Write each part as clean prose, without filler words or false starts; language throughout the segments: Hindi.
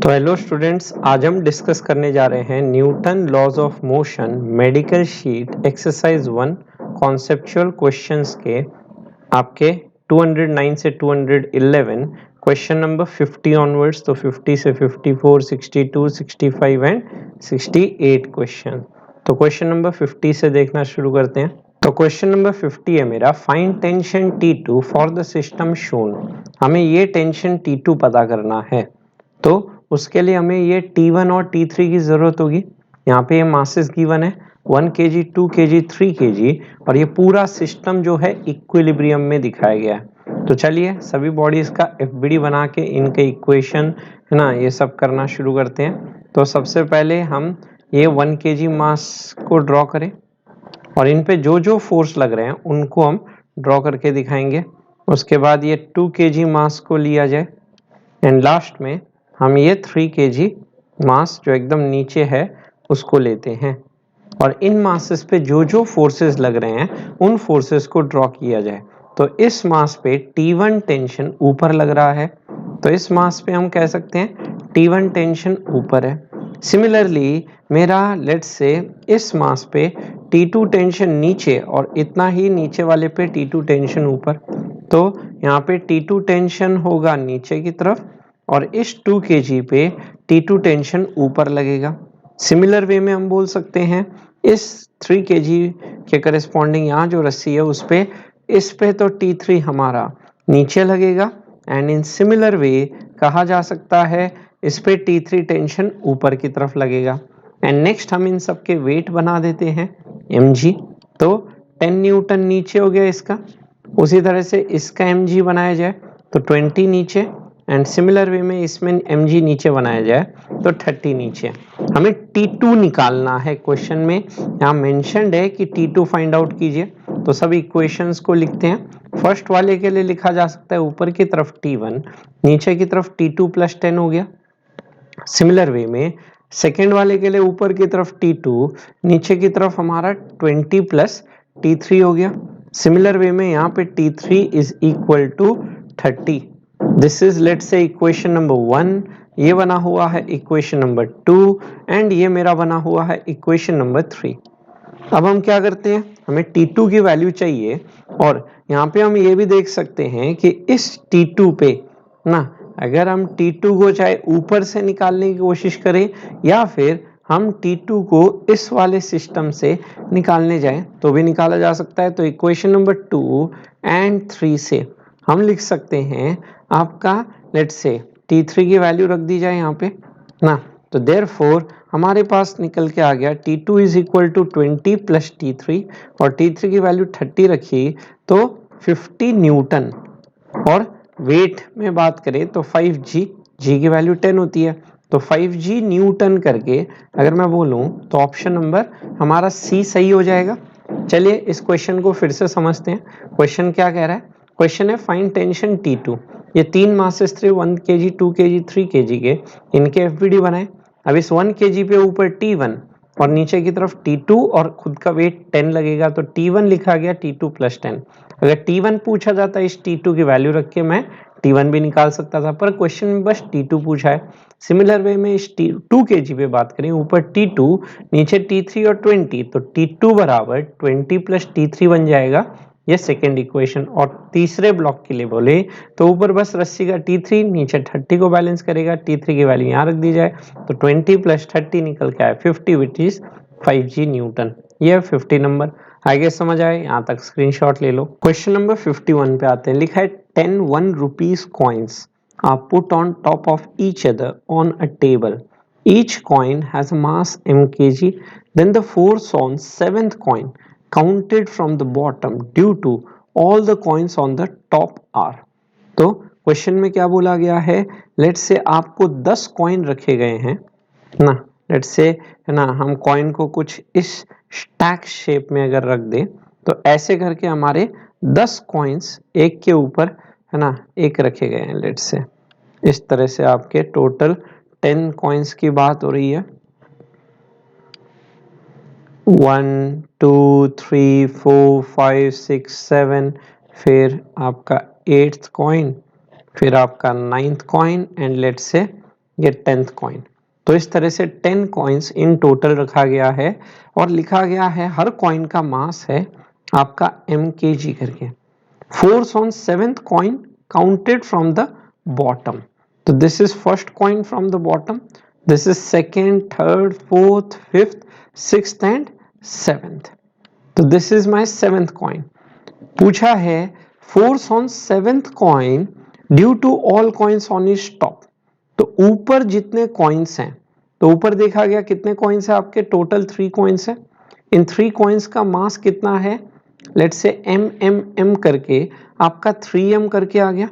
तो हेलो स्टूडेंट्स, आज हम डिस्कस करने जा रहे हैं Newton laws of motion medical sheet exercise 1 conceptual questions के आपके 209 से 211 क्वेश्चन नंबर 50 ऑनवर्ड्स। तो 50 से 54, 62, 65 एंड 68 क्वेश्चन। तो क्वेश्चन नंबर 50 से देखना शुरू करते हैं। तो क्वेश्चन नंबर 50 है मेरा, find tension T2 for the system shown. हमें ये टेंशन T2 पता करना है, तो उसके लिए हमें ये T1 और T3 की जरूरत होगी। यहाँ पे ये मासेस गिवन है 1 kg, 2 kg, 3 kg, और ये पूरा सिस्टम जो है इक्विलिब्रियम में दिखाया गया है। तो चलिए सभी बॉडीज का एफबीडी बना के इनके इक्वेशन है ना ये सब करना शुरू करते हैं। तो सबसे पहले हम ये 1 kg मास को ड्रॉ करें और इन पे जो जो फोर्स लग रहे हैं उनको हम ड्रॉ करके दिखाएंगे। उसके बाद ये 2 kg मास को लिया जाए एंड लास्ट में हम ये 3 kg मास जो एकदम नीचे है उसको लेते हैं और इन मासेस पे जो जो फोर्सेस लग रहे हैं उन फोर्सेस को ड्रॉ किया जाए। तो इस मास पे T1 टेंशन ऊपर लग रहा है, तो इस मास पे हम कह सकते हैं T1 टेंशन ऊपर है। सिमिलरली मेरा लेट्स से इस मास पे T2 टेंशन नीचे और इतना ही नीचे वाले पे T2 टेंशन ऊपर, तो यहाँ पे T2 टेंशन होगा नीचे की तरफ और इस 2 kg पे T2 टेंशन ऊपर लगेगा। सिमिलर वे में हम बोल सकते हैं इस 3 kg के करस्पॉन्डिंग यहाँ जो रस्सी है उस पे इस पे तो T3 हमारा नीचे लगेगा एंड इन सिमिलर वे कहा जा सकता है इस पे T3 टेंशन ऊपर की तरफ लगेगा। एंड नेक्स्ट हम इन सब के वेट बना देते हैं mg। तो 10 न्यूटन नीचे हो गया इसका, उसी तरह से इसका mg बनाया जाए तो 20 नीचे एंड सिमिलर वे में इसमें mg नीचे बनाया जाए तो 30 नीचे। हमें T2 निकालना है। क्वेश्चन में यहाँ मेंशन्ड है कि T2 फाइंड आउट कीजिए, तो सब इक्वेशंस को लिखते हैं। फर्स्ट वाले के लिए लिखा जा सकता है ऊपर की तरफ T1, नीचे की तरफ T2 प्लस 10 हो गया। सिमिलर वे में सेकेंड वाले के लिए ऊपर की तरफ T2, नीचे की तरफ हमारा 20 प्लस T3 हो गया। सिमिलर वे में यहाँ पे T3 is equal to 30। This is let's say equation number 1, ये बना हुआ है इक्वेशन नंबर 2 एंड ये मेरा बना हुआ है इक्वेशन नंबर 3। अब हम क्या करते हैं, हमें T2 की वैल्यू चाहिए और यहाँ पे हम ये भी देख सकते हैं कि इस T2 पे ना अगर हम T2 को चाहे ऊपर से निकालने की कोशिश करें या फिर हम T2 को इस वाले सिस्टम से निकालने जाएं तो भी निकाला जा सकता है। तो इक्वेशन नंबर 2 एंड 3 से हम लिख सकते हैं आपका लेट्स से T3 की वैल्यू रख दी जाए यहाँ पे ना, तो देयरफॉर हमारे पास निकल के आ गया T2 is equal to 20 plus T3 और T3 की वैल्यू 30 रखी तो 50 न्यूटन। और वेट में बात करें तो 5g, g की वैल्यू 10 होती है, तो 5g न्यूटन करके अगर मैं बोलूं तो ऑप्शन नंबर हमारा सी सही हो जाएगा। चलिए इस क्वेश्चन को फिर से समझते हैं। क्वेश्चन क्या कह रहा है, क्वेश्चन है फाइंड टेंशन T2। ये तीन मासेस थे 1 kg, 2 kg, 3 kg के, इनके एफबीडी बनाए। अब इस 1 kg पे ऊपर T1 और नीचे की तरफ T2 और खुद का वेट 10 लगेगा, तो T1 लिखा गया T2 प्लस 10। अगर T1 पूछा जाता इस T2 की वैल्यू रख के मैं T1 भी निकाल सकता था, पर क्वेश्चन में बस T2 पूछा है। सिमिलर वे में इस 2 kg पे बात करें, ऊपर T2 नीचे T3 और 20, तो T2 बराबर 20 प्लस T3 बन जाएगा, ये सेकेंड इक्वेशन। और तीसरे ब्लॉक के लिए बोले तो ऊपर बस रस्सी का T3, नीचे 30 को बैलेंस करेगा, T3 की वैल्यू यहाँ रख दी जाए तो 20 प्लस 30 निकल के आए 50 विच इज 5g न्यूटन। ये 50 नंबर आगे समझ आए, यहाँ तक स्क्रीनशॉट ले लो। क्वेश्चन नंबर 51 पे आते हैं। लिखा है 10 1 rupees coins are put on top of each other on a table. Each coin has a mass mkg. Then the force on seventh coin counted from the bottom due to all the coins on the top are. तो क्वेश्चन में क्या बोला गया है, लेट्स से आपको 10 कॉइन रखे गए हैं ना, लेट्स से है ना, हम कॉइन को कुछ इस स्टैक शेप में अगर रख दें तो ऐसे करके हमारे 10 कॉइन्स एक के ऊपर है ना एक रखे गए हैं। लेट्स से इस तरह से आपके टोटल 10 कॉइन्स की बात हो रही है। 1 2 3 4 5 6 7, फिर आपका 8th कॉइन, फिर आपका 9th coin and let's say ये 10th कॉइन। तो इस तरह से 10 कॉइन्स इन टोटल रखा गया है और लिखा गया है हर कॉइन का मास है आपका mkg करके। Force on 7th coin counted from the bottom. तो this is first coin from the bottom, this is second, third, fourth, fifth, sixth and 7th। तो this is my 7th coin. पूछा है force on 7th coin due to all coins on is top. तो ऊपर जितने कॉइन्स हैं, तो ऊपर देखा गया कितने कॉइन्स हैं आपके, टोटल 3 कॉइन्स हैं। इन 3 कॉइन्स का मास कितना है, लेट्स से m करके आपका 3m करके आ गया।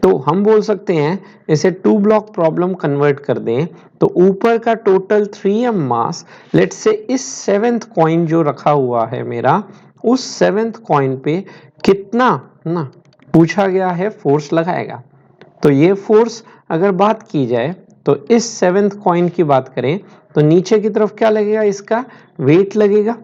तो हम बोल सकते हैं इसे 2 ब्लॉक प्रॉब्लम कन्वर्ट कर दें तो ऊपर का total 3m mass let's say इस 7th कॉइन जो रखा हुआ है मेरा, उस 7th कॉइन पे कितना ना पूछा गया है फोर्स लगाएगा। तो ये फोर्स अगर बात की जाए तो इस 7th कॉइन की बात करें तो नीचे की तरफ क्या लगेगा, इसका वेट लगेगा।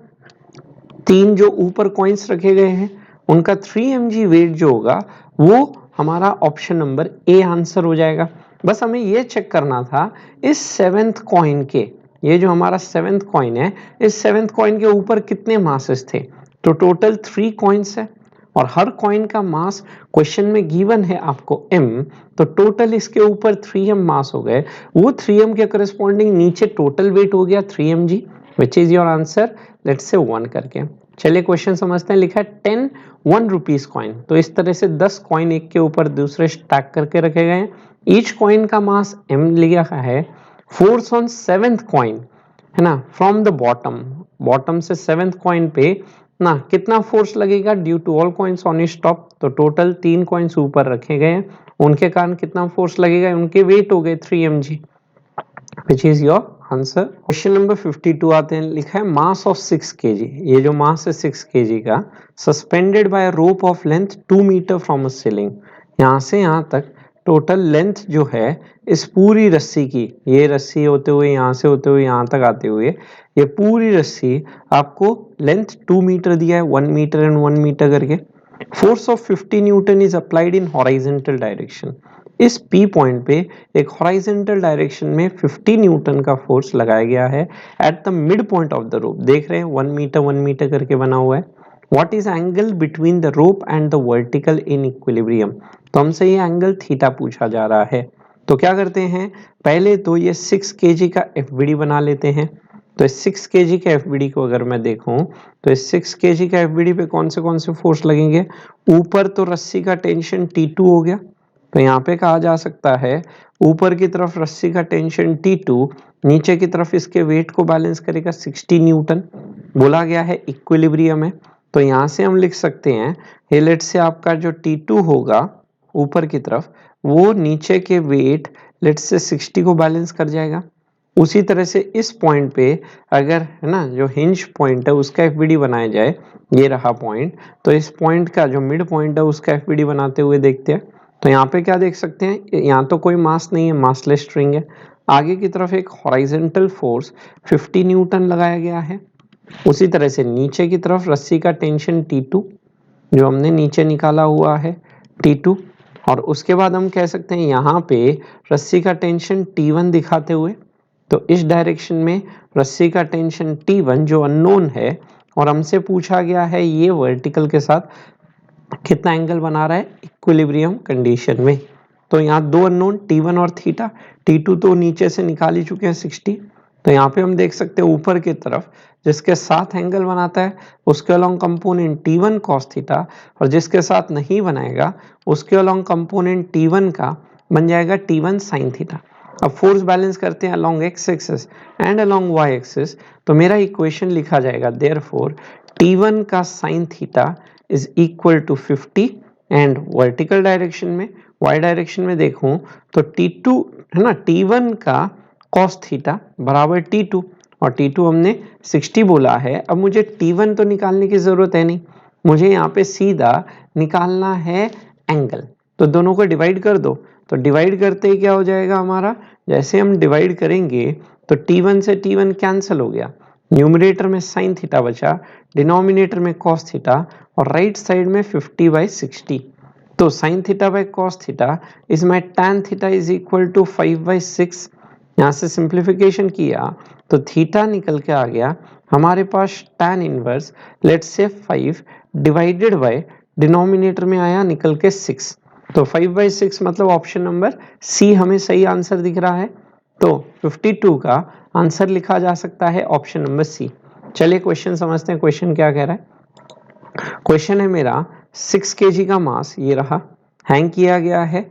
3 जो ऊपर कॉइन्स रखे गए हैं उनका 3 mg वेट जो होगा वो हमारा ऑप्शन नंबर ए आंसर हो जाएगा। बस हमें ये चेक करना था इस 7th कॉइन के, ये जो हमारा 7th कॉइन है, इस 7th कॉइन के ऊपर कितने मासेस थे। तो टोटल 3 कॉइन्स है और हर कॉइन का मास क्वेश्चन में गिवन है आपको m, तो टोटल इसके ऊपर 3m मास हो गए। वो 3m के करस्पॉन्डिंग नीचे टोटल वेट हो गया 3mg, which is your answer, let's say 1 करके। चलिए क्वेश्चन समझते हैं। लिखा है 10 1 रुपीज कॉइन। तो इस तरह से 10 कॉइन एक के ऊपर दूसरे स्टैक करके रखे गए हैं। ईच कॉइन का मास m लिखा है। फोर्स ऑन 7th कॉइन है ना, फ्रॉम द बॉटम, बॉटम से 7th कॉइन पे ना कितना फोर्स लगेगा due to all coins on is top. तो टोटल 3 कॉइन्स ऊपर रखे गए हैं, उनके कारण कितना फोर्स लगेगा, उनके वेट हो गए 3 mg, which is your answer. Question number 52 आते हैं। लिखा है मास ऑफ 6 kg। ये जो मास है 6 kg का, suspended by rope of length 2 metre from a ceiling. यहाँ से यहाँ तक टोटल लेंथ जो है इस पूरी रस्सी की, ये रस्सी होते हुए यहाँ से होते हुए यहाँ तक आते हुए ये पूरी रस्सी आपको लेंथ 2 मीटर दिया है, 1 मीटर एंड 1 मीटर करके। Force of 50 Newton is applied in horizontal direction. इस P पॉइंट पे एक हॉरिजॉन्टल डायरेक्शन में 50 न्यूटन का फोर्स लगाया गया है at the mid point of the rope. देख रहे हैं 1 मीटर करके बना हुआ है। What is angle between the rope and the vertical in equilibrium. तो हमसे ये एंगल थीटा पूछा जा रहा है। तो क्या करते हैं, पहले तो ये 6 kg का FBD बना लेते हैं। तो इस 6 kg के FBD को अगर मैं देखूं तो इस 6 kg का FBD पे कौन से फोर्स लगेंगे। ऊपर तो रस्सी का टेंशन T2 हो गया, तो यहाँ पे कहा जा सकता है ऊपर की तरफ रस्सी का टेंशन T2, नीचे की तरफ इसके वेट को बैलेंस करेगा 60 न्यूटन। बोला गया है इक्विलिब्रियम है, तो यहाँ से हम लिख सकते हैं ये लेट से आपका जो T2 होगा ऊपर की तरफ वो नीचे के वेट लेट से 60 को बैलेंस कर जाएगा। उसी तरह से इस पॉइंट पे अगर है ना जो हिंज पॉइंट है उसका FBD बनाया जाए, ये रहा पॉइंट, तो इस पॉइंट का जो मिड पॉइंट है उसका FBD बनाते हुए देखते हैं। तो यहाँ पे क्या देख सकते हैं, यहाँ तो कोई मास नहीं है, मासलेस स्ट्रिंग है। आगे की तरफ एक हॉरिजॉन्टल फोर्स 50 न्यूटन लगाया गया है। उसी तरह से नीचे की तरफ रस्सी का टेंशन T2 जो हमने नीचे निकाला हुआ है T2, और उसके बाद हम कह सकते हैं यहाँ पे रस्सी का टेंशन T1 दिखाते हुए, तो इस डायरेक्शन में रस्सी का टेंशन T1 जो अननोन है और हमसे पूछा गया है ये वर्टिकल के साथ कितना एंगल बना रहा है इक्विलिब्रियम कंडीशन में। तो यहाँ दो अननोन T1 और थीटा, T2 तो नीचे से निकाल ही चुके हैं 60। तो यहाँ पे हम देख सकते हैं ऊपर की तरफ जिसके साथ एंगल बनाता है उसके along component T1 cos theta, और जिसके साथ नहीं बनाएगा उसके अलोंग कंपोनेंट T1 का बन जाएगा T1 sin थीटा। अब फोर्स बैलेंस करते हैं along x axis and along y axis, तो मेरा इक्वेशन लिखा जाएगा देयरफॉर T1 का sin theta is equal to 50 and vertical direction में y डायरेक्शन में देखूं तो T2 है ना, T1 का cos थीटा बराबर T2, और T2 हमने 60 बोला है। अब मुझे T1 तो निकालने की जरूरत है नहीं, मुझे यहाँ पे सीधा निकालना है एंगल। तो दोनों को डिवाइड कर दो, तो डिवाइड करते ही क्या हो जाएगा हमारा, जैसे हम डिवाइड करेंगे तो T1 से T1 कैंसिल हो गया, न्यूमरेटर में sin थीटा बचा, डिनोमिनेटर में cos थीटा, और राइट साइड में 50/60। तो sin theta by cos theta is my tan theta is equal to 5/6 यहाँ से सिंप्लीफिकेशन किया तो थीटा निकल के आ गया हमारे पास tan inverse let's say 5 divided by denominator में आया निकल के 6, तो 5/6 मतलब ऑप्शन नंबर सी हमें सही आंसर दिख रहा है। तो 52 का आंसर लिखा जा सकता है ऑप्शन नंबर सी। चलिए क्वेश्चन समझते हैं, क्वेश्चन क्या कह रहा है। क्वेश्चन है मेरा 6 kg का मास ये रहा, हैंग किया गया है,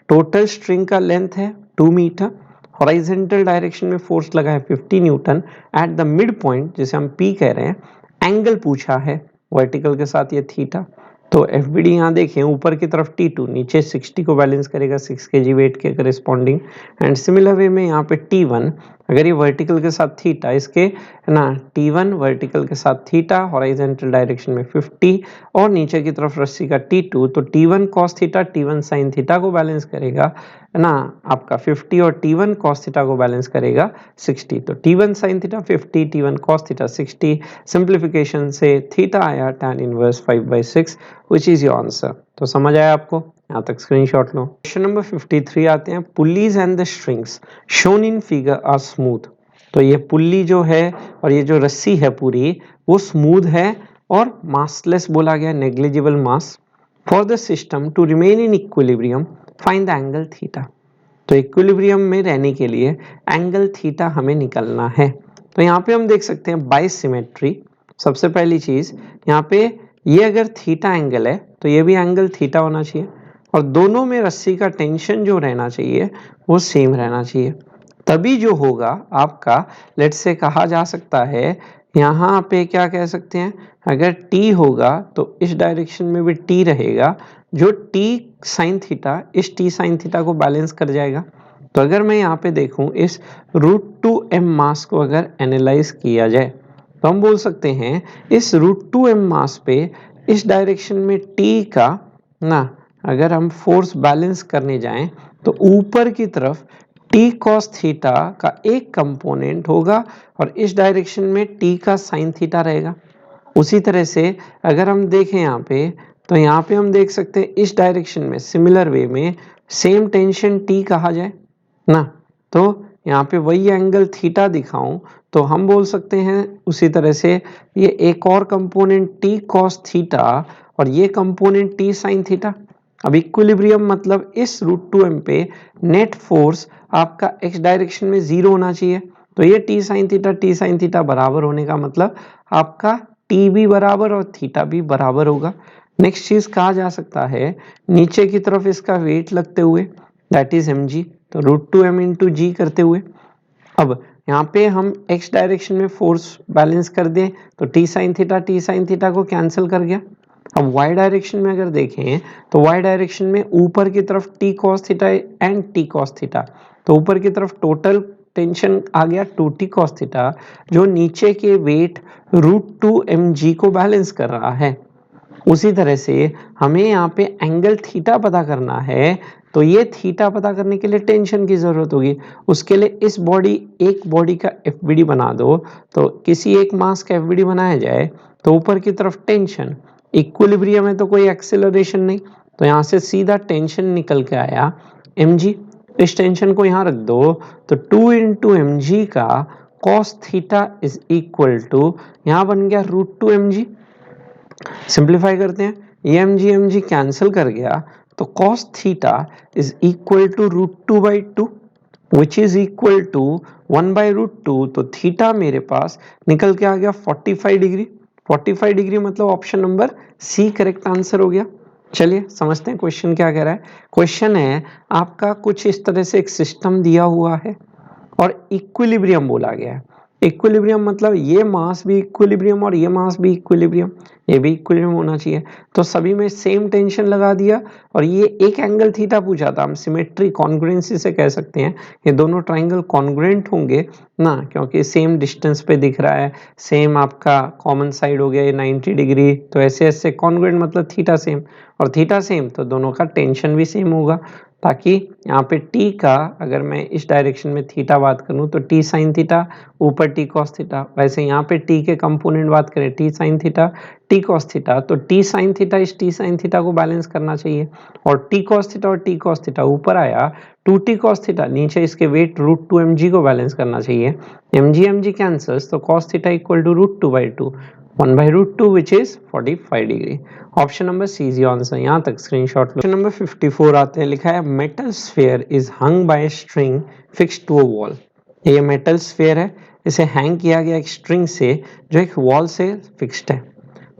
टोटल स्ट्रिंग का लेंथ है 2 मीटर, हॉरिजॉन्टल डायरेक्शन में फोर्स लगा है 50 Newton, at the mid point जिसे हम पी कह रहे हैं, एंगल पूछा है वर्टिकल के साथ ये थीटा। तो एफ बी डी यहाँ देखें ऊपर की तरफ T2, नीचे 60 को बैलेंस करेगा 6 kg वेट के करिस्पॉन्डिंग, एंड सिमिलर वे में यहाँ पे T1 अगर ये वर्टिकल के साथ थीटा, इसके ना T1 वर्टिकल के साथ थीटा, हॉरिजॉन्टल डायरेक्शन में 50 और नीचे की तरफ रस्सी का T2, तो T1 cos theta T1 sin theta को बैलेंस करेगा ना आपका 50 और T1 cos थीटा को बैलेंस करेगा 60, तो T1 sin theta 50, T1 cos theta 60, simplification से थीटा आया tan inverse 5/6 which is your answer. तो समझ आया आपको, यहाँ तक स्क्रीनशॉट लो। क्वेश्चन नंबर 53 आते हैं, pulleys and the strings shown in figure are smooth. तो ये पुल्ली जो है और ये जो रस्सी है पूरी वो स्मूथ है और मासलेस बोला गया, negligible mass. For the system to remain in equilibrium find the angle theta. तो इक्विलिब्रियम में रहने के लिए एंगल थीटा हमें निकलना है। तो यहाँ पे हम देख सकते हैं बाय सिमेट्री। सबसे पहली चीज यहाँ पे ये अगर थीटा एंगल है तो ये भी एंगल थीटा होना चाहिए, और दोनों में रस्सी का टेंशन जो रहना चाहिए वो सेम रहना चाहिए, तभी जो होगा आपका लेट्स से कहा जा सकता है यहाँ पे क्या कह सकते हैं, अगर t होगा तो इस डायरेक्शन में भी t रहेगा, जो t sin थीटा इस t sin थीटा को बैलेंस कर जाएगा। तो अगर मैं यहाँ पे देखूं इस √2m मास को अगर एनालाइज किया जाए तो हम बोल सकते हैं इस √2m मास पे इस डायरेक्शन में t का ना अगर हम फोर्स बैलेंस करने जाएं तो ऊपर की तरफ t cos थीटा का एक कंपोनेंट होगा और इस डायरेक्शन में t का sin थीटा रहेगा। उसी तरह से अगर हम देखें यहाँ पे तो यहाँ पे हम देख सकते हैं इस डायरेक्शन में सिमिलर वे में सेम टेंशन t कहा जाए ना, तो यहाँ पे वही एंगल थीटा दिखाऊं तो हम बोल सकते हैं उसी तरह से ये एक और कंपोनेंट t cos थीटा और ये कंपोनेंट t sin थीटा। अब इक्विलिब्रियम मतलब इस √2m पे नेट फोर्स आपका x डायरेक्शन में 0 होना चाहिए, तो ये t sin थीटा बराबर होने का मतलब आपका t भी बराबर और थीटा भी बराबर होगा। नेक्स्ट चीज कहा जा सकता है नीचे की तरफ इसका वेट लगते हुए दैट इज mg, तो √2m इंटू जी करते हुए, अब यहाँ पे हम x डायरेक्शन में फोर्स बैलेंस कर दें तो t sin थीटा को कैंसिल कर गया। अब y डायरेक्शन में अगर देखें तो y डायरेक्शन में ऊपर की तरफ t cos theta and t cos theta, तो ऊपर की तरफ टोटल टेंशन आ गया 2t cos थीटा जो नीचे के वेट √2mg को बैलेंस कर रहा है। उसी तरह से हमें यहाँ पे एंगल थीटा पता करना है, तो ये थीटा पता करने के लिए टेंशन की जरूरत होगी। उसके लिए इस एक बॉडी का एफबीडी बना दो, तो किसी एक मास का एफबीडी बनाया जाए तो ऊपर की तरफ टेंशन, इक्विलिब्रियम है तो कोई एक्सेलरेशन नहीं, तो यहाँ से सीधा टेंशन निकल के आया mg। इस टेंशन को यहाँ रख दो तो 2 इंटू mg का cos theta is equal to यहाँ बन गया √2mg। सिंप्लीफाई करते हैं, ये mg कैंसिल कर गया तो cos theta is equal to √2/2 which is equal to 1/√2, तो थीटा मेरे पास निकल के आ गया 45 डिग्री। 45 डिग्री मतलब option number C correct answer हो गया। चलिए समझते हैं क्वेश्चन क्या कह रहा है। क्वेश्चन है आपका कुछ इस तरह से एक सिस्टम दिया हुआ है और इक्विलिब्रियम बोला गया है। इक्विलिब्रियम मतलब ये मास भी इक्विलिब्रियम और ये मास भी इक्विलिब्रियम, ये भी इक्विलिब्रियम होना चाहिए, तो सभी में सेम टेंशन लगा दिया और ये एक एंगल थीटा पूछा था। हम सिमेट्री कॉन्ग्रुएंसी से कह सकते हैं ये दोनों ट्राइंगल कॉन्ग्रुएंट होंगे ना, क्योंकि सेम डिस्टेंस पे दिख रहा है, सेम आपका कॉमन साइड हो गया ये 90 डिग्री, तो ऐसे ऐसे कॉन्ग्रुएंट मतलब थीटा सेम और थीटा सेम तो दोनों का टेंशन भी सेम होगा, ताकि यहाँ पे t का अगर मैं इस डायरेक्शन में थीटा बात करूँ तो t sin थीटा ऊपर t cos थीटा, वैसे यहाँ पे t के कंपोनेंट बात करें t sin theta T cos theta, तो टी साइन थीटा इस टी साइन थीटा को बैलेंस करना चाहिए, और टी कॉस थीटा और टी कॉस थीटा ऊपर आया, 2t cos थीटा नीचे इसके वेट √2 mg को बैलेंस करना चाहिए, mg कैंसल्स, तो cos theta equal to √2/2, 1/√2 which is 45 degree. Option number C is answer. यहाँ तक स्क्रीनशॉट लो। क्वेश्चन नंबर 54 आते हैं, लिखा है metal sphere is hung by string fixed to a wall. ये मेटल स्फीयर है, इसे हैंग किया गया एक स्ट्रिंग से जो एक वॉल से फिक्स्ड है।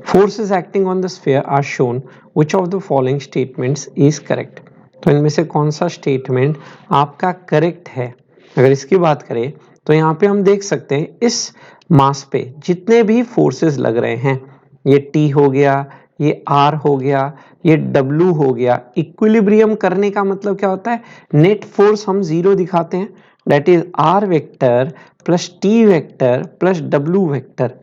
Forces acting on the sphere are shown. Which of the following statements is correct? तो इनमें से कौन सा स्टेटमेंट आपका करेक्ट है? अगर इसकी बात करें तो यहाँ पे हम देख सकते हैं इस मास पे जितने भी फोर्सेस लग रहे हैं, ये T हो गया, ये R हो गया, ये W हो गया, इक्विलिब्रियम करने का मतलब क्या होता है? नेट फोर्स हम जीरो दिखाते हैं, that is R vector plus T vector plus W vector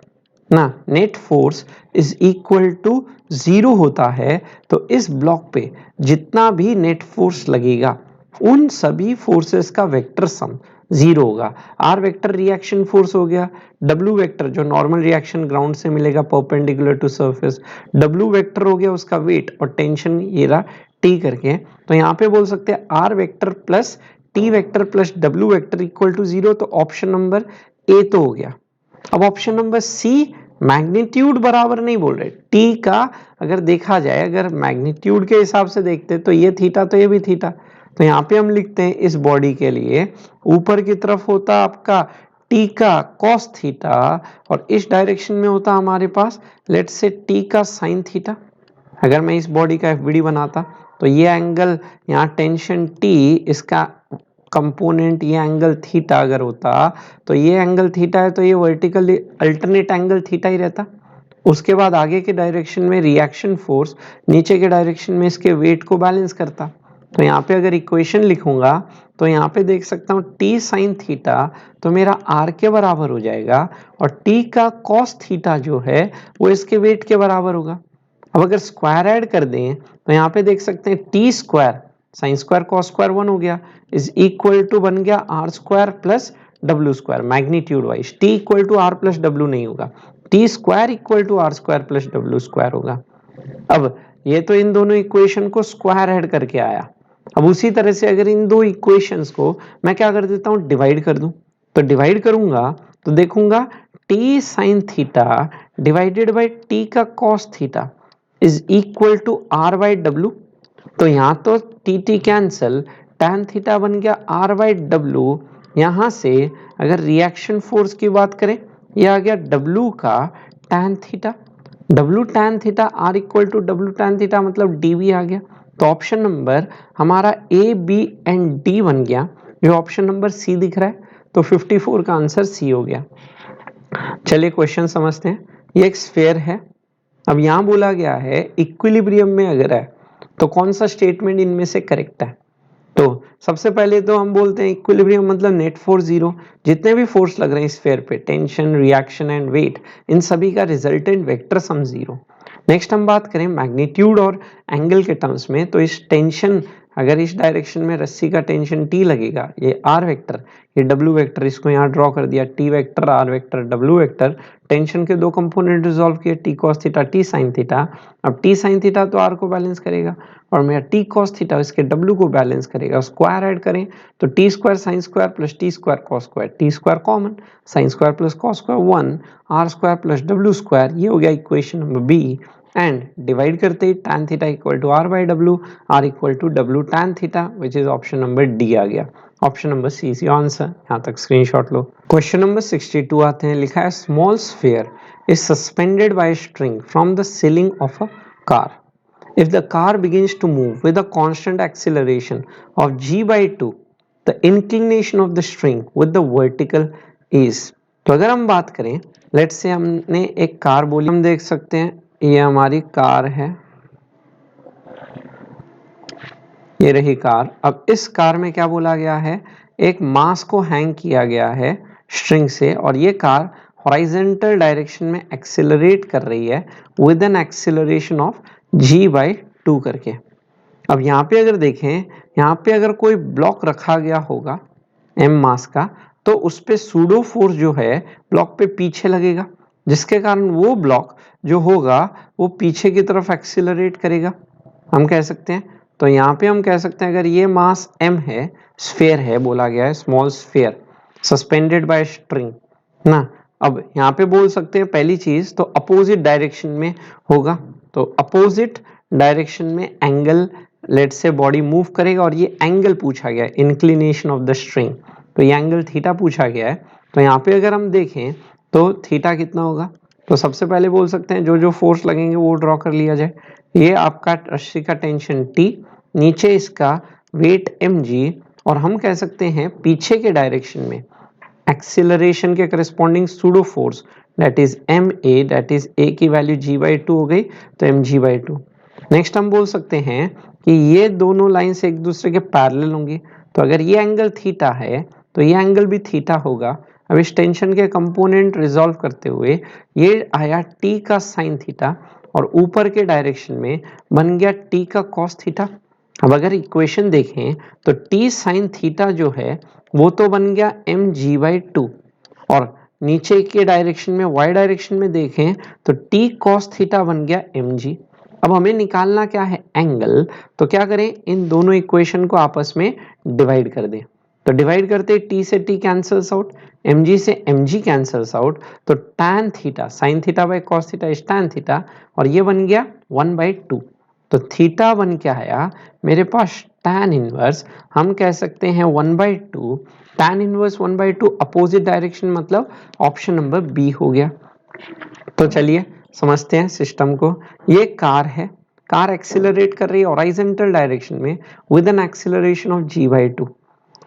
ना, net force is equal to zero होता है। तो इस ब्लॉक पे जितना भी नेट फोर्स लगेगा उन सभी फोर्सेस का वेक्टर सम जीरो होगा। आर वेक्टर रिएक्शन फोर्स हो गया, डब्ल्यू वेक्टर जो नॉर्मल रिएक्शन ग्राउंड से मिलेगा perpendicular to surface, W vector हो गया उसका वेट, और टेंशन ये रहा टी करके। तो यहाँ पे बोल सकते हैं R vector plus T vector plus W vector equal to zero, तो ऑप्शन नंबर ए तो हो गया। अब ऑप्शन नंबर सी मैग्नीट्यूड बराबर नहीं बोल रहे, टी का अगर देखा जाए, अगर मैग्नीट्यूड के हिसाब से देखते तो ये थीटा तो ये भी थीटा, तो यहाँ पे हम लिखते हैं इस बॉडी के लिए ऊपर की तरफ होता आपका टी का कॉस थीटा, और इस डायरेक्शन में होता हमारे पास लेट्स से टी का साइन थीटा। अगर मैं इस बॉडी का एफबीडी बनाता तो ये एंगल यहाँ टेंशन टी, इसका कंपोनेंट ये एंगल थीटा अगर होता तो ये एंगल थीटा है, तो ये वर्टिकल अल्टरनेट एंगल थीटा ही रहता। उसके बाद आगे के डायरेक्शन में रिएक्शन फोर्स नीचे के डायरेक्शन में इसके वेट को बैलेंस करता। तो यहाँ पे अगर इक्वेशन लिखूंगा तो यहाँ पे देख सकता हूँ टी साइन थीटा तो मेरा आर के बराबर हो जाएगा, और टी का कॉस थीटा जो है वो इसके वेट के बराबर होगा। अब अगर स्क्वायर ऐड कर दें तो यहाँ पे देख सकते हैं T square sine square cos square 1 हो गया इज इक्वल टू बन गया R square plus W square. Magnitude wise T equal to R plus W नहीं होगा, T square equal to R square plus W square होगा। अब ये तो इन दोनों इक्वेशन को स्क्वायर ऐड करके आया। अब उसी तरह से अगर इन दो इक्वेशंस को मैं क्या कर देता हूँ, डिवाइड कर दूं, तो डिवाइड करूंगा तो देखूंगा T sine theta divided by T का cos theta is equal to R by W. तो यहाँ तो T T cancel, tan theta बन गया आर बाई डब्ल्यू। यहाँ से अगर रिएक्शन फोर्स की बात करें, यह आ गया W का tan theta, W tan theta R equal to W tan theta मतलब dV आ गया। तो ऑप्शन नंबर हमारा A, B एंड D बन गया, जो ऑप्शन नंबर C दिख रहा है। तो 54 का आंसर C हो गया। चलिए क्वेश्चन समझते हैं। ये एक स्फीयर है, अब यहाँ बोला गया है इक्विलिब्रियम में अगर है तो कौन सा स्टेटमेंट इनमें से करेक्ट है। तो सबसे पहले तो हम बोलते हैं इक्विलिब्रियम मतलब नेट फोर्स जीरो, जितने भी फोर्स लग रहे हैं स्फीयर पे, टेंशन रिएक्शन एंड वेट, इन सभी का resultant vector sum zero. Next हम बात करें मैग्नीट्यूड और एंगल के टर्म्स में, तो इस टेंशन अगर इस डायरेक्शन में रस्सी का टेंशन टी लगेगा, ये आर वेक्टर ये डब्ल्यू वेक्टर, इसको यहाँ ड्रॉ कर दिया, T vector R vector W vector, tension के दो कंपोनेंट रिजॉल्व किए, T cos theta T sine theta. अब टी साइन थीटा तो आर को बैलेंस करेगा, और मेरा टी कॉस थीटा इसके डब्ल्यू को बैलेंस करेगा। स्क्वायर ऐड करें तो T square sine square plus T square cos square, T square common, sine square plus cos square 1, R square plus W square, ये हो गया equation number B. And divide करते ही tan theta equal to R by W, R equal to W tan theta which is option number D आ गया। Option number C is answer. यहाँ तक स्क्रीनशॉट लो। क्वेश्चन नंबर 62 आते हैं, लिखा है small sphere is suspended bye string from the ceiling of a car. If the car begins to move with a constant acceleration of g by 2, the inclination of the string with the vertical is। तो अगर हम बात करें, लेट्स से हमने एक कार बोली, हम देख सकते हैं ये हमारी कार है, ये रही कार। अब इस कार में क्या बोला गया है, एक मास को हैंग किया गया है स्ट्रिंग से, और ये कार हॉरिजॉन्टल डायरेक्शन में एक्सेलरेट कर रही है with an acceleration of g by 2 करके। अब यहाँ पे अगर देखें, यहाँ पे अगर कोई ब्लॉक रखा गया होगा m मास का, तो उस पे सूडो फोर्स जो है ब्लॉक पे पीछे लगेगा, जिसके कारण वो ब्लॉक जो होगा वो पीछे की तरफ एक्सिलरेट करेगा, हम कह सकते हैं। तो यहाँ पे हम कह सकते हैं अगर ये मास m है, स्फीयर है, बोला गया है small sphere suspended bye string ना। अब यहाँ पे बोल सकते हैं पहली चीज तो अपोजिट डायरेक्शन में होगा, तो अपोजिट डायरेक्शन में एंगल लेट से बॉडी मूव करेगा, और ये एंगल पूछा गया है इंक्लिनेशन ऑफ द स्ट्रिंग, तो ये एंगल थीटा पूछा गया है। तो यहाँ पे अगर हम देखें तो थीटा कितना होगा, तो सबसे पहले बोल सकते हैं जो जो फोर्स लगेंगे वो ड्रॉ कर लिया जाए। ये आपका रस्सी का टेंशन T, नीचे इसका वेट mg, और हम कह सकते हैं पीछे के डायरेक्शन में एक्सीलरेशन के corresponding pseudo force that is ma, that is a की वैल्यू g/2 हो गई तो mg/2। नेक्स्ट हम बोल सकते हैं कि ये दोनों लाइंस एक दूसरे के पैरेलल होंगी, तो अगर ये एंगल थीटा है तो ये एंगल भी थीटा होगा। अब इस टेंशन के कंपोनेंट रिजॉल्व करते हुए ये आया t का साइन थीटा, और ऊपर के डायरेक्शन में बन गया t का कॉस थीटा। अब अगर इक्वेशन देखें तो t साइन थीटा जो है वो तो बन गया mg/2, और नीचे के डायरेक्शन में y डायरेक्शन में देखें तो t cos थीटा बन गया mg। अब हमें निकालना क्या है एंगल, तो क्या करें इन दोनों इक्वेशन को आपस में डिवाइड कर दें, तो डिवाइड करते t से t कैंसल्स आउट, mg से mg कैंसल्स आउट, तो tan theta sine theta by cos theta is tan theta, और ये बन गया 1/2। तो थीटा बन क्या आया मेरे पास tan इनवर्स, हम कह सकते हैं 1/2, tan इनवर्स 1/2 अपोजिट डायरेक्शन, मतलब ऑप्शन नंबर बी हो गया। तो चलिए समझते हैं सिस्टम को। ये कार है, कार एक्सिलरेट कर रही है हॉरिजॉन्टल डायरेक्शन में with an acceleration of g/2।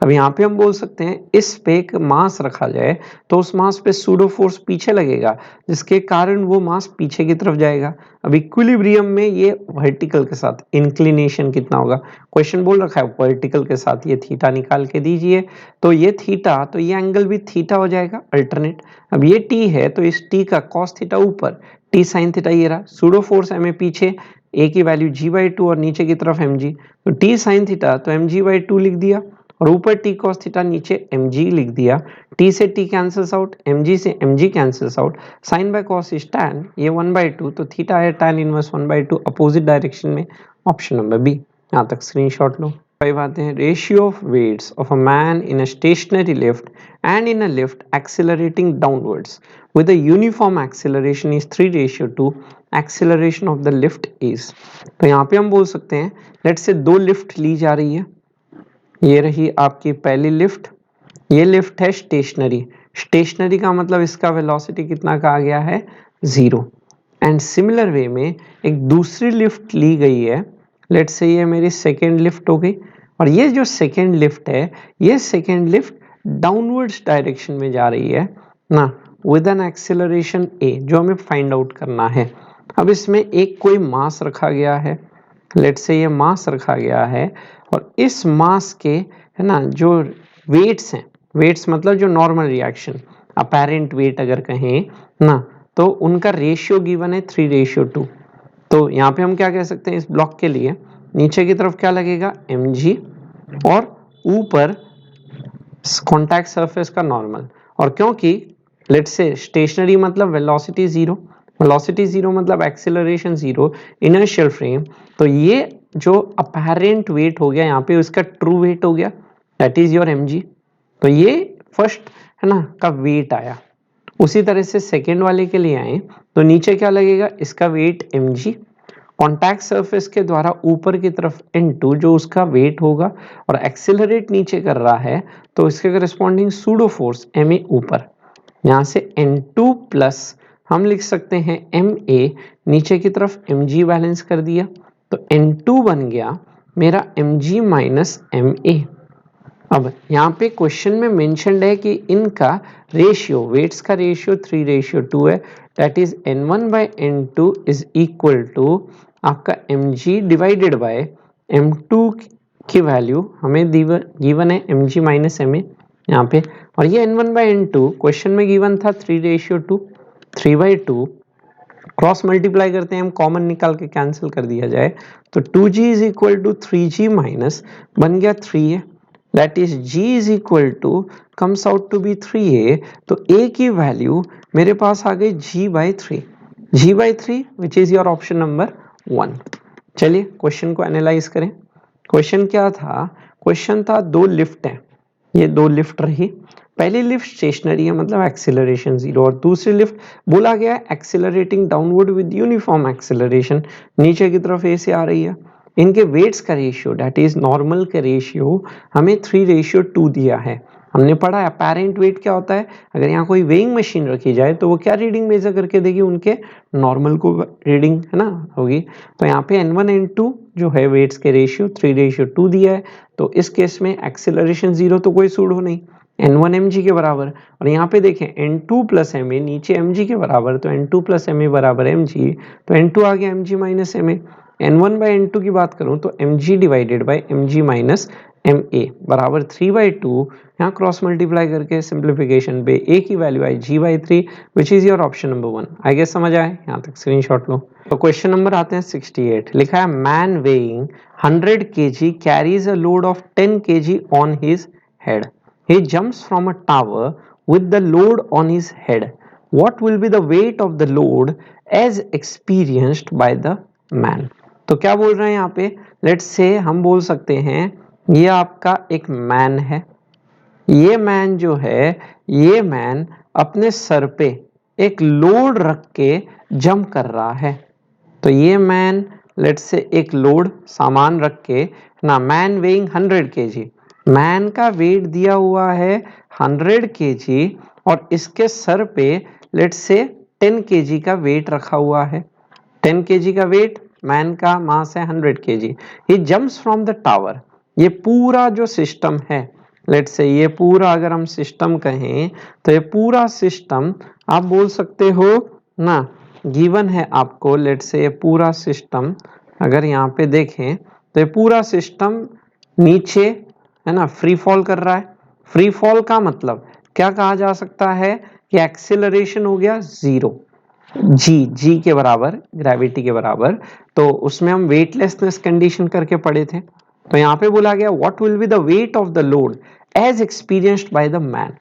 अब यहाँ पे हम बोल सकते हैं इस पे एक मास रखा जाए तो उस मास पे सूडो फोर्स पीछे लगेगा, जिसके कारण वो मास पीछे की तरफ जाएगा। अब इक्विलिब्रियम में ये वर्टिकल के साथ इंक्लिनेशन कितना होगा, क्वेश्चन बोल रखा है वर्टिकल के साथ ये थीटा निकाल के दीजिए, तो ये थीटा, तो ये एंगल भी थीटा हो जाएगा अल्टरनेट। अब ये टी है तो इस टी का कॉस थीटा ऊपर, टी साइन थीटा ये रहा, सूडो फोर्स एम ए पीछे, ए की वैल्यू g/2 और नीचे की तरफ mg, तो टी साइन थीटा तो mg/2 लिख दिया, और ऊपर टी कॉस थीटा नीचे mg लिख दिया। t से t कैंसल्स आउट, mg से mg cancels out, sine by cos is tan, ये 1/2, तो थीटा है tan इनवर्स 1/2 अपोजिट डायरेक्शन में, ऑप्शन नंबर बी। यहाँ तक स्क्रीनशॉट लो। फाइव आते हैं, ratio of weights of a man in a stationary lift and in a lift accelerating downwards with a uniform acceleration is 3:2, acceleration of the lift is। तो यहाँ पे हम बोल सकते हैं लेट्स से दो लिफ्ट ली जा रही है, ये रही आपकी पहली लिफ्ट, ये लिफ्ट है स्टेशनरी, स्टेशनरी का मतलब इसका वेलोसिटी कितना कहा गया है 0। एंड सिमिलर वे में एक दूसरी लिफ्ट ली गई है, लेट्स से ये मेरी सेकेंड लिफ्ट हो गई, और ये जो सेकेंड लिफ्ट है ये सेकेंड लिफ्ट डाउनवर्ड्स डायरेक्शन में जा रही है ना, विद एन एक्सेलरेशन a जो हमें फाइंड आउट करना है। अब इसमें एक कोई मास रखा गया है, लेट्स से ये मास रखा गया है, और इस मास के है ना जो वेट्स हैं, वेट्स मतलब जो नॉर्मल रिएक्शन अपेरेंट वेट अगर कहें ना, तो उनका रेशियो गिवन है 3:2। तो यहाँ पे हम क्या कह सकते हैं इस ब्लॉक के लिए, नीचे की तरफ क्या लगेगा mg, और ऊपर कॉन्टैक्ट सरफेस का नॉर्मल, और क्योंकि लेट्स से स्टेशनरी मतलब वेलोसिटी जीरो, वेलोसिटी जीरो मतलब एक्सेलरेशन जीरो, इनर्शियल फ्रेम, तो ये जो अपैरेंट वेट हो गया यहाँ पे उसका ट्रू वेट हो गया दैट इज योर mg। तो ये फर्स्ट है ना का वेट आया। उसी तरह से सेकेंड वाले के लिए आए तो नीचे क्या लगेगा इसका वेट mg, कॉन्टैक्ट सरफेस के द्वारा ऊपर की तरफ n2 जो उसका वेट होगा, और एक्सेलरेट नीचे कर रहा है तो इसके करस्पॉन्डिंग सूडो फोर्स ma ऊपर, यहाँ से n2 प्लस हम लिख सकते हैं ma, नीचे की तरफ mg बैलेंस कर दिया, तो n2 बन गया मेरा mg माइनस ma। अब यहाँ पे क्वेश्चन में मेंशन्ड है कि इनका रेशियो, वेट्स का रेशियो 3:2 है, that is n1/n2 is equal to आपका mg डिवाइडेड बाय m2 की वैल्यू हमें गिवन है mg माइनस ma यहाँ पे, और ये n1/n2 क्वेश्चन में गिवन था 3:2, 3/2 क्रॉस मल्टीप्लाई करते हैं हम, कॉमन निकाल के कैंसिल कर दिया जाए तो 2g is equal to 3g minus बन गया 3 है, that is g is equal to comes out to be 3a, तो a की वैल्यू मेरे पास आ गई g/3 which is your option number 1। चलिए क्वेश्चन को एनालाइज करें। क्वेश्चन क्या था? क्वेश्चन था दो लिफ्ट हैं, ये दो लिफ्ट रही। पहली लिफ्ट स्टेशनरी है मतलब एक्सेलरेशन 0, और दूसरी लिफ्ट बोला गया है accelerating downward with uniform acceleration, नीचे की तरफ ए से आ रही है। इनके वेट्स का रेशियो दैट इज नॉर्मल का रेशियो हमें 3:2 दिया है। हमने पढ़ा अपेरेंट वेट क्या होता है, अगर यहाँ कोई वेइंग मशीन रखी जाए तो वो क्या रीडिंग मेजर करके देगी, उनके नॉर्मल को रीडिंग है ना होगी। तो यहाँ पे n1 n2 जो है वेट्स के रेशियो 3:2 दिया है, तो इस केस में एक्सेलरेशन 0 तो कोई सूड हो नहीं, n1 mg के बराबर। और यहाँ पे देखें n2 प्लस ma, नीचे mg के बराबर, तो n2 प्लस ma बराबर mg, तो n2 आ गया mg minus ma। n1 by n2 की बात करूँ तो mg divided by mg minus ma बराबर 3/2, यहाँ क्रॉस मल्टीप्लाई करके सिंप्लीफिकेशन पे a की वैल्यू आई g/3 which is your option number 1। I guess समझ आए, यहाँ तक स्क्रीनशॉट लो। तो क्वेश्चन नंबर आते हैं 68, लिखा है man weighing 100 kg carries a load of 10 kg on his head, he jumps from a tower with the load on his head, what will be the weight of the load as experienced by the man? तो क्या बोल रहे हैं यहाँ पे, लेट्स से हम बोल सकते हैं ये आपका एक मैन है, ये मैन जो है ये मैन अपने सर पे एक लोड रख के जंप कर रहा है। तो ये मैन लेट्स से एक लोड सामान रख के ना, मैन वेइंग 100 kg, मैन का वेट दिया हुआ है 100 kg, और इसके सर पे लेट्स से 10 kg का वेट रखा हुआ है। 10 kg का वेट, मैन का मास है 100 kg। He jumps from the tower, ये पूरा जो सिस्टम है, लेट्स से ये पूरा अगर हम सिस्टम कहें तो ये पूरा सिस्टम आप बोल सकते हो ना, गिवन है आपको। लेट्स से ये पूरा सिस्टम अगर यहाँ पे देखें तो ये पूरा सिस्टम नीचे है ना फ्री फॉल कर रहा है। फ्री फॉल का मतलब क्या कहा जा सकता है कि एक्सेलरेशन हो गया 0, जी के बराबर, ग्रेविटी के बराबर। तो उसमें हम वेटलेसनेस कंडीशन करके पढ़े थे। तो यहाँ पे बोला गया what will be the weight of the load as experienced by the man,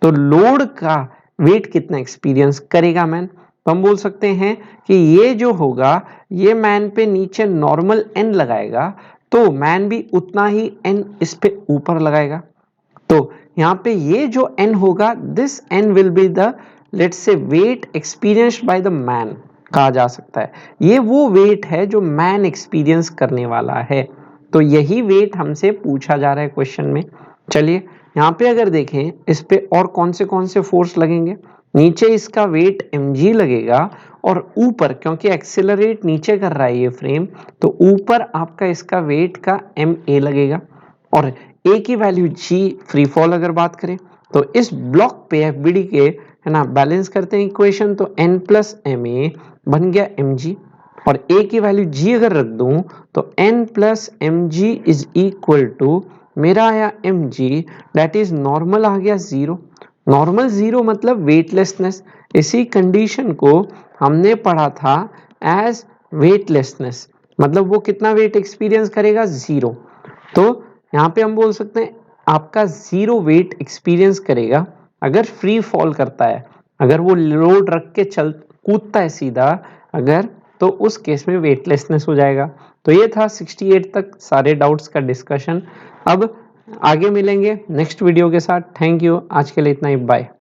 तो लोड का वेट कितना एक्सपीरियंस करेगा मैन। तो हम बोल सकते हैं कि ये जो होगा ये मैन पे नीचे नॉर्मल एन लगाएगा, तो मैन भी उतना ही एन इस पे ऊपर लगाएगा। तो यहाँ पे ये जो n होगा, this n will be the let's say weight experienced by the man कहा जा सकता है। ये वो वेट है जो मैन एक्सपीरियंस करने वाला है। तो यही वेट हमसे पूछा जा रहा है क्वेश्चन में। चलिए यहाँ पे अगर देखें इस पे और कौन से फोर्स लगेंगे, नीचे इसका वेट mg लगेगा, और ऊपर क्योंकि एक्सेलरेट नीचे कर रहा है ये फ्रेम, तो ऊपर आपका इसका वेट का ma लगेगा। और a की वैल्यू g, फ्री फॉल अगर बात करें तो इस ब्लॉक पे एफबीडी के है ना बैलेंस करते हैं इक्वेशन, तो n प्लस ma बन गया mg, और a की वैल्यू g अगर रख दूं तो n plus mg is equal to मेरा आया mg, दैट इज नॉर्मल आ गया 0। नॉर्मल 0 मतलब वेटलेसनेस। इसी कंडीशन को हमने पढ़ा था एज वेटलेसनेस, मतलब वो कितना वेट एक्सपीरियंस करेगा 0। तो यहाँ पे हम बोल सकते हैं आपका 0 वेट एक्सपीरियंस करेगा अगर फ्री फॉल करता है, अगर वो लोड रख के चल कूदता है सीधा अगर, तो उस केस में वेटलेसनेस हो जाएगा। तो ये था 68 तक सारे डाउट्स का डिस्कशन। अब आगे मिलेंगे नेक्स्ट वीडियो के साथ। थैंक यू, आज के लिए इतना ही, बाय।